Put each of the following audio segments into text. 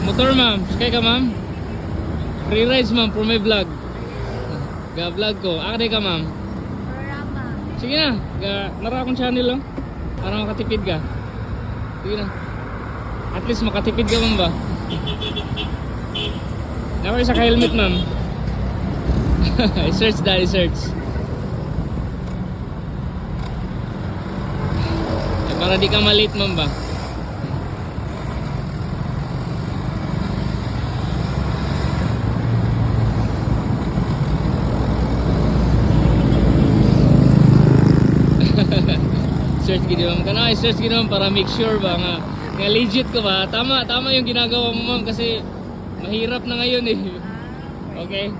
Motor ma'am, sakay ka ma'am. Free rides ma'am for my vlog. Ga-vlog ko. Akde ka ma'am. Programa. Sige na, nara akong channel lang. Para makatipid ka. Sige na. At least makatipid ka ma'am ba? Nakay sa helmet ma'am. I-search dahil i-search. Para di ka malate ma'am ba? Search gini ma'am. Kana i-search gini ma'am para make sure ba nga legit ka ba? Tama yung ginagawa mo ma'am kasi mahirap na ngayon eh. Okay?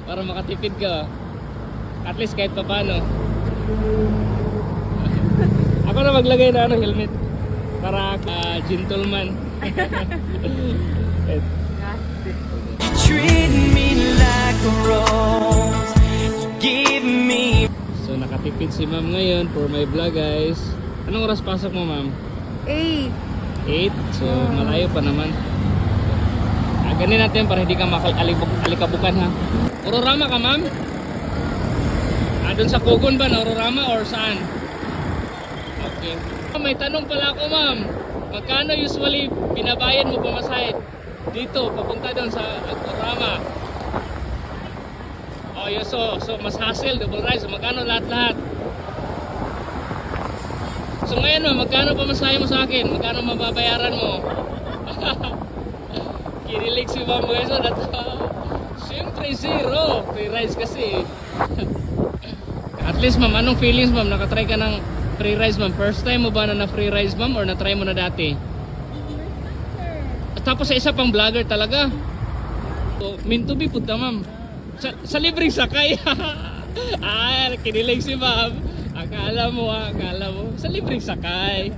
Para makatipid ka. At least kahit pa paano. Ako na maglagay na helmet para gentleman. Treat me like a rose. Give me. So nakatipid si ma'am ngayon for my vlog guys. Anong oras pasok mo ma'am? 8. 8? So malayo pa naman. Ganin natin para hindi ka alikabukan ha. Ororama ka ma'am? Doon sa Kogon ba na Ororama or saan? Okay. May tanong pala ako ma'am. Magkano usually binabayad mo pamasahe dito papunta doon sa Ororama? Oh, yun, so mas hassle, double ride. So magkano lahat-lahat? So ngayon ma'am, magkano pamasahe mo sa akin? Magkano mababayaran mo? Kinilig si ma'am guys. Siyempre zero. Free rides kasi. At least ma'am, anong feelings ma'am? Nakatry ka ng free rides ma'am? First time mo ba na free rides ma'am? Or na-try mo na dati? Tapos sa isa pang vlogger talaga. So, meant to be punta ma'am. Sa libreng sakay. Kinilig si ma'am. Akala mo. Sa libreng sakay.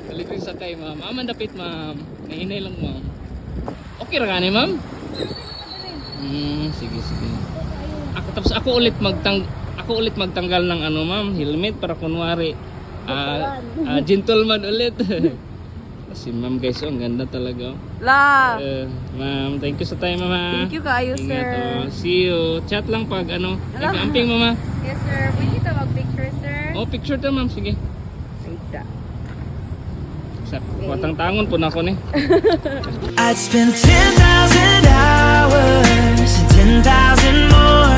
Sa libreng sakay ma'am. Mandapit ma'am. Nahinay lang ma'am. Okay ra gani ma'am? Sige. Ako ulit magtanggal ng ma'am, helmet para kunwari gentleman ulit. Si ma'am guys, ang ganda talaga. Love. Ma'am, thank you sa time mama. Thank you kayo, Ingat, sir. See you. Chat lang pag nag-camping mama. Yes, sir. Pwede kita mag-picture, sir? Oh, picture ta ma'am, sige. Wait, sir. Sa watang tangon po na ako ni. I'd spend 10,000 hours, 10,000 more